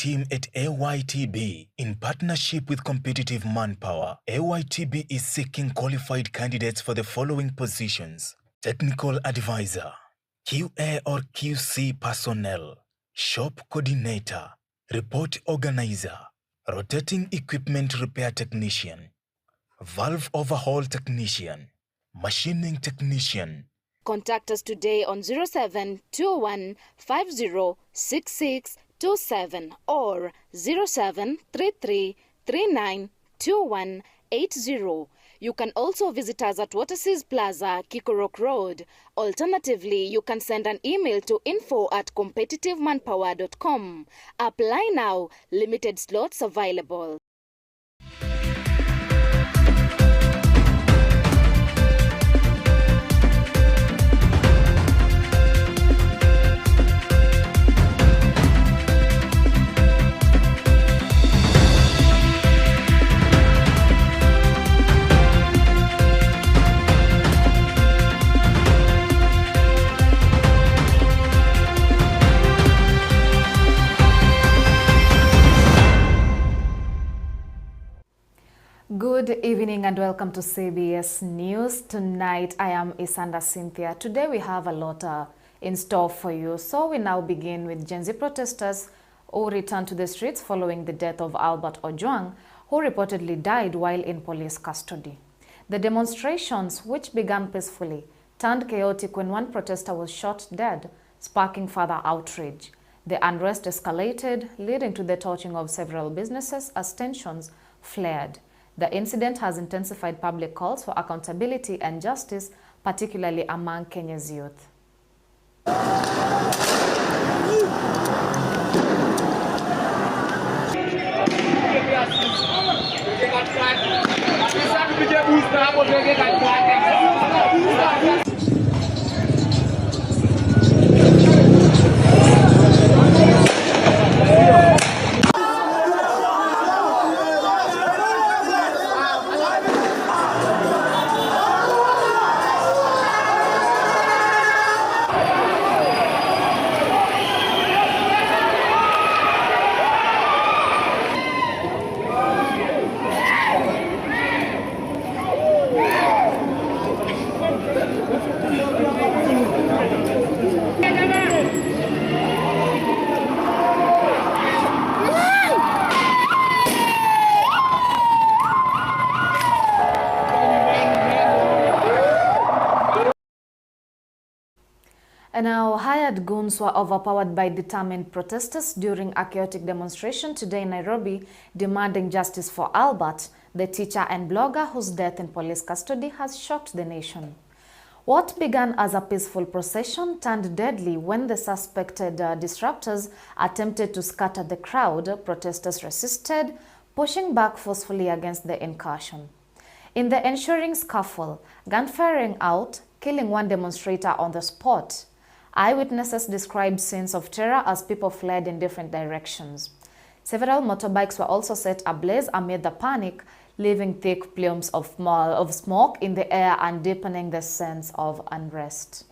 team at AYTB, in partnership with Competitive Manpower, AYTB is seeking qualified candidates for the following positions: Technical Advisor, QA or QC Personnel, Shop Coordinator, Report Organizer, Rotating Equipment Repair Technician, Valve Overhaul Technician, Machining Technician. Contact us today on 0721 506627 or 0733 392180. You can also visit us at Waterseas Plaza, Kikorok Road. Alternatively, you can send an email to info@competitivemanpower.com. Apply now. Limited slots available. Good evening and welcome to CBS News. Tonight I am Isanda Cynthia. Today we have a lot in store for you. So we now begin with Gen Z protesters who returned to the streets following the death of Albert Ojwang, who reportedly died while in police custody. The demonstrations, which began peacefully, turned chaotic when one protester was shot dead, sparking further outrage. The unrest escalated, leading to the torching of several businesses as tensions flared. The incident has intensified public calls for accountability and justice, particularly among Kenya's youth. And now, hired goons were overpowered by determined protesters during a chaotic demonstration today in Nairobi, demanding justice for Albert, the teacher and blogger whose death in police custody has shocked the nation. What began as a peaceful procession turned deadly when the suspected disruptors attempted to scatter the crowd. Protesters resisted, pushing back forcefully against the incursion. In the ensuing scuffle, gunfire rang out, killing one demonstrator on the spot. Eyewitnesses described scenes of terror as people fled in different directions. Several motorbikes were also set ablaze amid the panic, leaving thick plumes of smoke in the air and deepening the sense of unrest.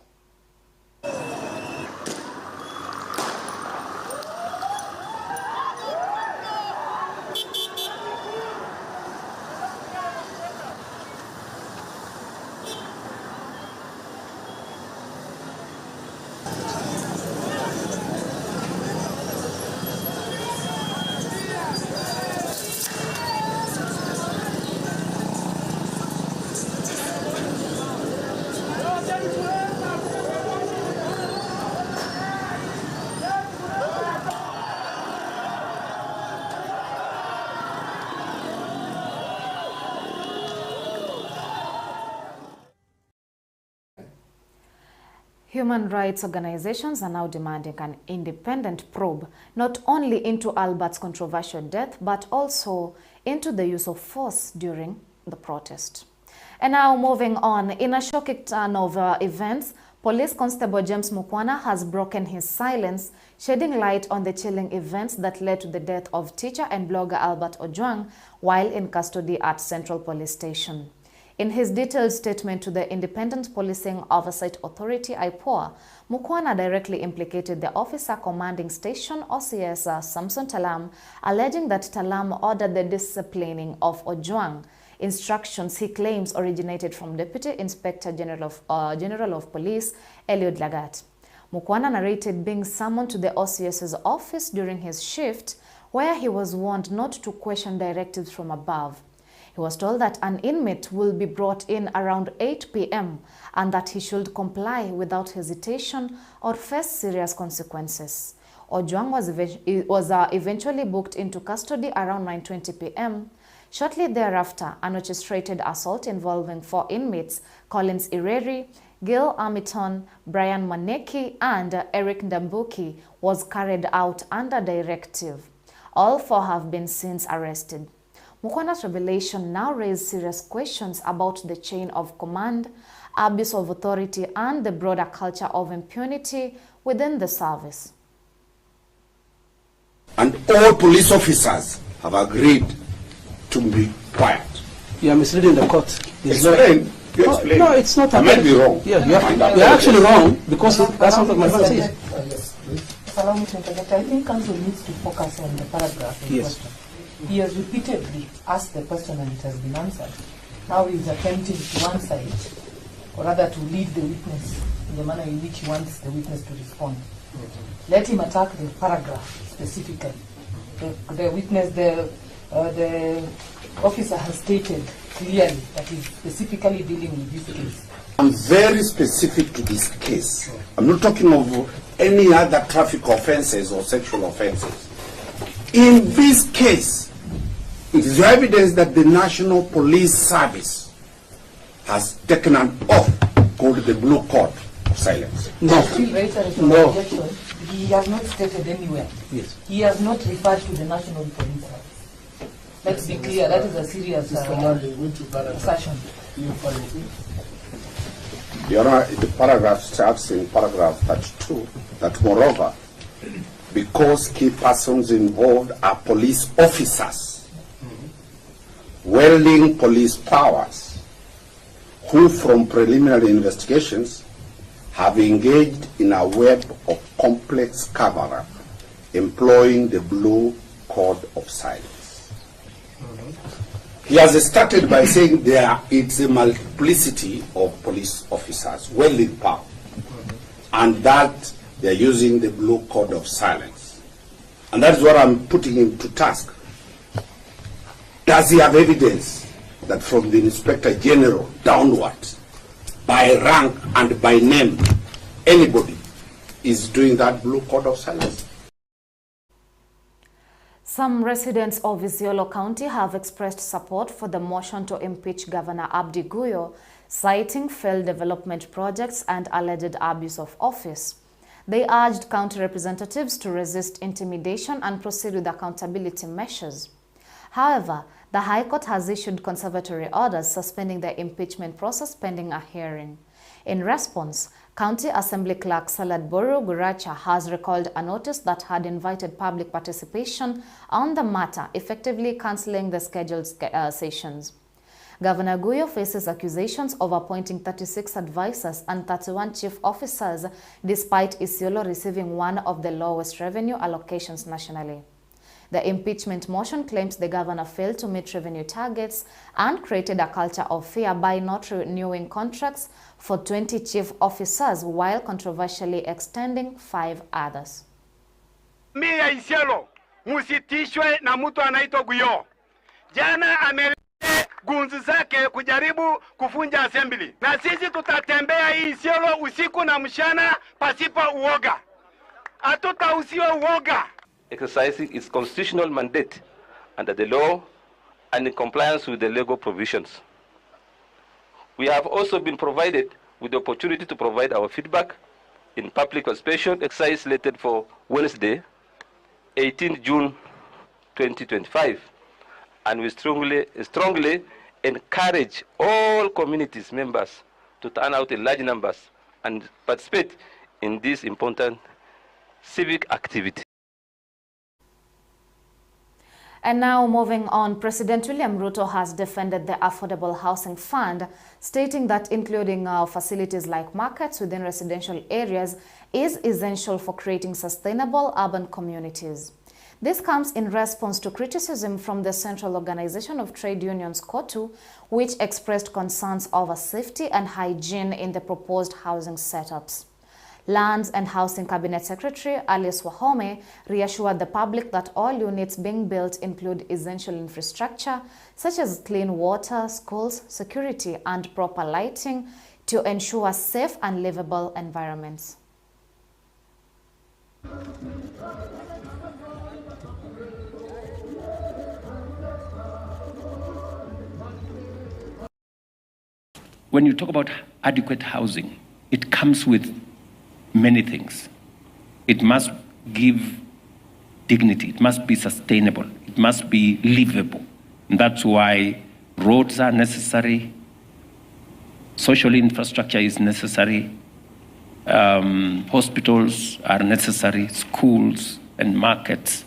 Human rights organizations are now demanding an independent probe, not only into Albert's controversial death, but also into the use of force during the protest. And now moving on, in a shocking turn of events, Police Constable James Mukwana has broken his silence, shedding light on the chilling events that led to the death of teacher and blogger Albert Ojwang while in custody at Central Police Station. In his detailed statement to the Independent Policing Oversight Authority, IPOA, Mukwana directly implicated the officer commanding station OCS Samson Talam, alleging that Talam ordered the disciplining of Ojwang. Instructions he claims originated from Deputy Inspector General of Police Eliud Lagat. Mukwana narrated being summoned to the OCS's office during his shift, where he was warned not to question directives from above. He was told that an inmate will be brought in around 8 p.m. and that he should comply without hesitation or face serious consequences. Ojwang was eventually booked into custody around 9:20 p.m. Shortly thereafter, an orchestrated assault involving 4 inmates, Collins Ireri, Gil Amiton, Brian Maneki, and Eric Ndambuki, was carried out under directive. All 4 have been since arrested. Mukwana's revelation now raised serious questions about the chain of command, abuse of authority, and the broader culture of impunity within the service. And all police officers have agreed to be quiet. You are misleading the court. Explain. You explain. No, it's not. I might be wrong. Yeah, you're actually wrong because that's not what my friend says. Yes, please. Allow me to interject. I think counsel needs to focus on the paragraph in question. He has repeatedly asked the question and it has been answered. Now he is attempting to answer it, or rather to lead the witness in the manner in which he wants the witness to respond. Let him attack the paragraph specifically. The witness, the officer has stated clearly that he's specifically dealing with this case. I'm very specific to this case. I'm not talking of any other traffic offenses or sexual offenses. In this case, it is evidence that the National Police Service has taken an oath called the Blue Code of Silence. No. No. Objection. He has not stated anywhere. Yes. He has not referred to the National Police Service. Let's be clear, that is a serious assertion. Your Honor, the paragraph starts in paragraph 32 that moreover, because key persons involved are police officers, wielding police powers, who from preliminary investigations have engaged in a web of complex cover-up, employing the Blue Code of Silence. He has started by saying it's a multiplicity of police officers wielding power, and that they're using the Blue Code of Silence. And that's what I'm putting him to task. Does he have evidence that from the Inspector General downwards, by rank and by name, anybody is doing that Blue Code of Silence? Some residents of Isiolo County have expressed support for the motion to impeach Governor Abdi Guyo, citing failed development projects and alleged abuse of office. They urged county representatives to resist intimidation and proceed with accountability measures. However, the High Court has issued conservatory orders suspending the impeachment process pending a hearing. In response, County Assembly Clerk Salad Boru Guracha has recalled a notice that had invited public participation on the matter, effectively cancelling the scheduled sessions. Governor Guyo faces accusations of appointing 36 advisors and 31 chief officers, despite Isiolo receiving one of the lowest revenue allocations nationally. The impeachment motion claims the governor failed to meet revenue targets and created a culture of fear by not renewing contracts for 20 chief officers while controversially extending 5 others. Mimi ya Isiolo musitishwe na mtu anaitwa Guyo. Jana gunzi zake kujaribu kufunja assembly. Na sisi tutatembea hii Isiolo usiku na mchana pasipo uoga. Hatutausiwa uoga. Exercising its constitutional mandate under the law and in compliance with the legal provisions. We have also been provided with the opportunity to provide our feedback in public participation exercise slated for Wednesday, 18 June 2025, and we strongly encourage all communities members to turn out in large numbers and participate in this important civic activity. And now moving on, President William Ruto has defended the Affordable Housing Fund, stating that including facilities like markets within residential areas is essential for creating sustainable urban communities. This comes in response to criticism from the Central Organization of Trade Unions, COTU, which expressed concerns over safety and hygiene in the proposed housing setups. Lands and Housing Cabinet Secretary Alice Wahome reassured the public that all units being built include essential infrastructure such as clean water, schools, security, and proper lighting to ensure safe and livable environments. When you talk about adequate housing, it comes with many things. It must give dignity. It must be sustainable. It must be livable. And that's why roads are necessary. Social infrastructure is necessary. Hospitals are necessary, schools and markets.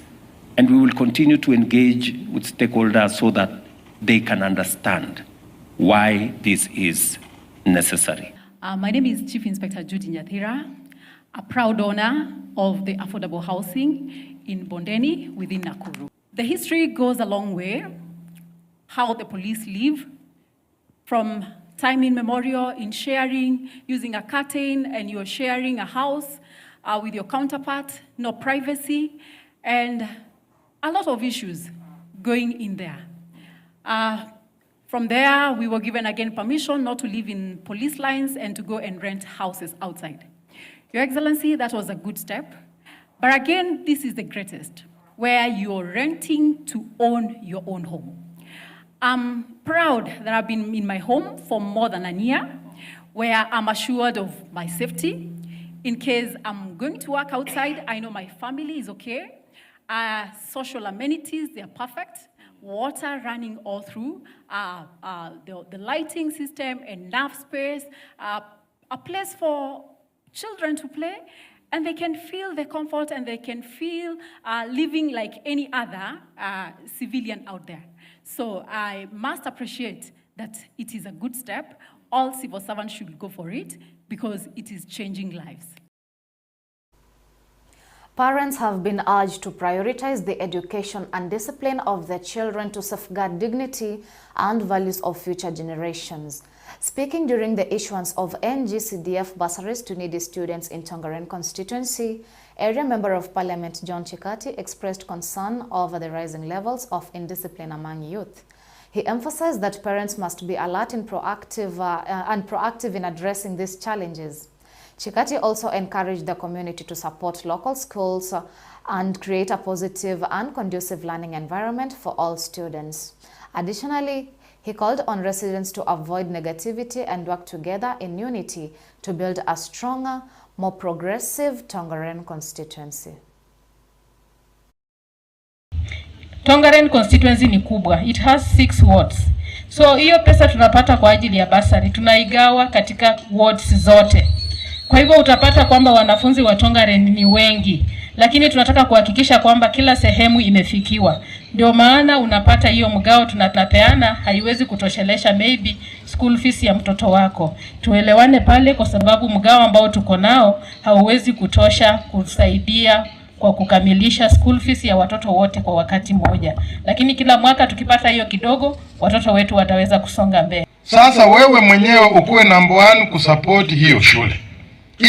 And we will continue to engage with stakeholders so that they can understand why this is necessary. My name is Chief Inspector Judy Nyathira, a proud owner of the affordable housing in Bondeni within Nakuru. The history goes a long way, how the police live from time immemorial in sharing, using a curtain, and you're sharing a house with your counterpart, no privacy, and a lot of issues going in there. From there, we were given again permission not to live in police lines and to go and rent houses outside. Your Excellency, that was a good step. But again, this is the greatest, where you're renting to own your own home. I'm proud that I've been in my home for more than a year, where I'm assured of my safety. In case I'm going to work outside, I know my family is okay. Social amenities, they're perfect. Water running all through, the lighting system, enough space, a place for children to play, and they can feel the comfort and they can feel living like any other civilian out there. So I must appreciate that it is a good step. All civil servants should go for it because it is changing lives. Parents have been urged to prioritize the education and discipline of their children to safeguard dignity and values of future generations. Speaking during the issuance of NGCDF bursaries to needy students in Tongaren constituency, Area Member of Parliament John Chikati expressed concern over the rising levels of indiscipline among youth. He emphasized that parents must be alert and proactive in addressing these challenges. Chikati also encouraged the community to support local schools and create a positive and conducive learning environment for all students. Additionally, he called on residents to avoid negativity and work together in unity to build a stronger, more progressive Tongaren constituency. Tongaren constituency ni kubwa. It has 6 wards. So hiyo pesa tunapata kwa ajili ya basari tunaigawa katika wards zote. Kwa hivyo utapata kwamba wanafunzi wa Tongaren ni wengi, lakini tunataka kuhakikisha kwamba kila sehemu imefikiwa. Ndio maana unapata hiyo mgao tunapeana haiwezi kutoshelesha maybe school fees ya mtoto wako. Tuelewane pale kwa sababu mgao ambao tuko nao hauwezi kutosha kusaidia kwa kukamilisha school fees ya watoto wote kwa wakati mmoja. Lakini kila mwaka tukipata hiyo kidogo, watoto wetu wataweza kusonga mbele. Sasa wewe mwenyewe ukuwe number 1 kusupport hiyo shule.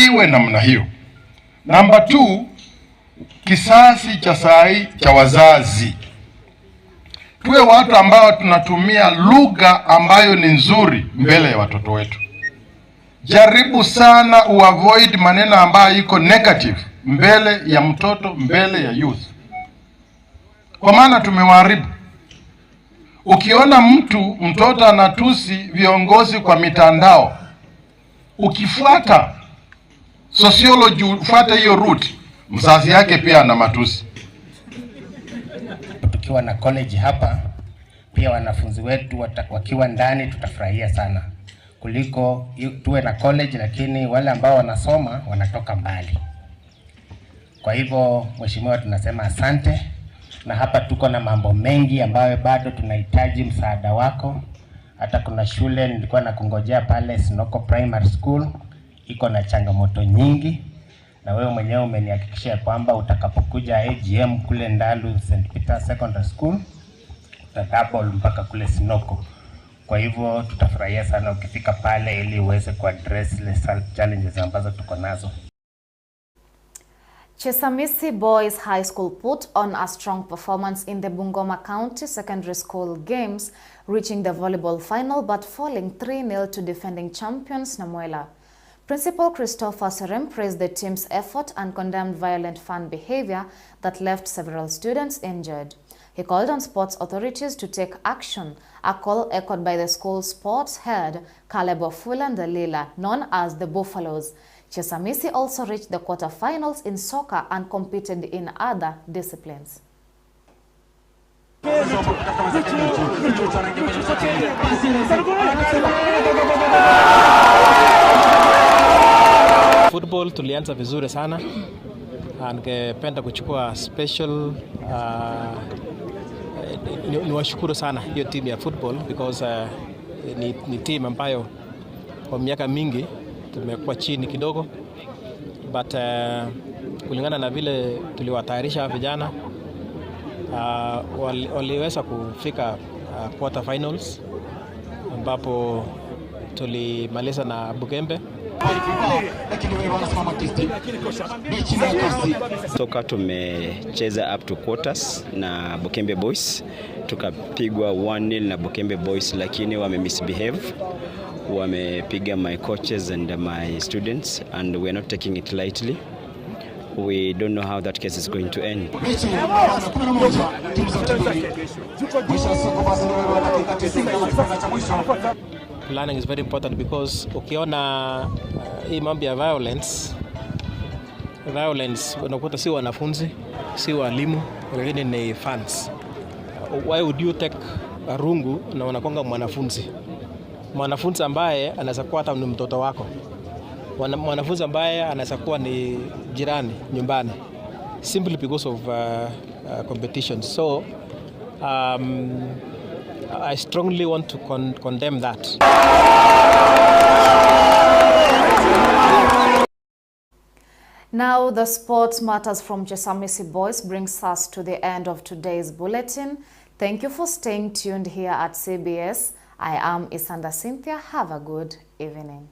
Iwe namna hiyo. Number 2, kisasi cha sai cha wazazi. Tuwe watu ambao tunatumia lugha ambayo ni nzuri mbele ya watoto wetu. Jaribu sana uavoid maneno ambayo iko negative mbele ya mtoto, mbele ya youth. Kwa maana tumewaharibu. Ukiona mtoto anatusi viongozi kwa mitandao, ukifuata sociology, ufuate hiyo route, mzazi yake pia ana matusi. Tukiwa na college hapa, pia wanafunzi wetu wakiwa ndani tutafurahia sana. Kuliko tuwe na college lakini wale ambao wanasoma wanatoka mbali. Kwa hivyo mheshimiwa, tunasema asante na hapa tuko na mambo mengi ambayo bado tunahitaji msaada wako. Hata kuna shule nilikuwa nakungojea pale Sinoko Primary School, iko na changamoto nyingi, na wewe mwenyewe umenihakikishia kwamba utakapokuja AGM kule Ndalu St. Peter Secondary School utadouble mpaka kule Sinoko. Kwa hivyo tutafurahia sana ukifika pale ili uweze kuaddress zile challenges ambazo tuko nazo. Chesamisi Boys High School put on a strong performance in the Bungoma County Secondary School games, reaching the volleyball final but falling 3-0 to defending champions Namuela. Principal Christopher Serem praised the team's effort and condemned violent fan behavior that left several students injured. He called on sports authorities to take action, a call echoed by the school's sports head, Caleb Wafula Ndalila, known as the Buffaloes. Chesamisi also reached the quarterfinals in soccer and competed in other disciplines. Football tulianza vizuri sana. Ningependa kuchukua special niwashukuru sana hiyo team ya football because ni team ambayo kwa miaka mingi tumekuwa chini kidogo, but kulingana na vile tuliwatayarisha vijana waliweza kufika quarter finals ambapo tulimaliza na Bukembe. Soka tumecheza up to quarters na Bukembe Boys, tukapigwa 1-0 na Bukembe Boys, lakini wame misbehave, wamepiga my coaches and my students, and we are not taking it lightly. We don't know how that case is going to end. Planning is very important because ukiona hii mambo ya violence unakuta si wanafunzi, si walimu, lakini ni fans. Why would you take a rungu na unakonga mwanafunzi ambaye anaweza kuwa hata ni mtoto wako, mwanafunzi ambaye anaweza kuwa ni jirani nyumbani, simply because of competition. So I strongly want to condemn that. Now, the sports matters from Chesamisi Boys brings us to the end of today's bulletin. Thank you for staying tuned here at CBS. I am Isanda Cynthia. Have a good evening.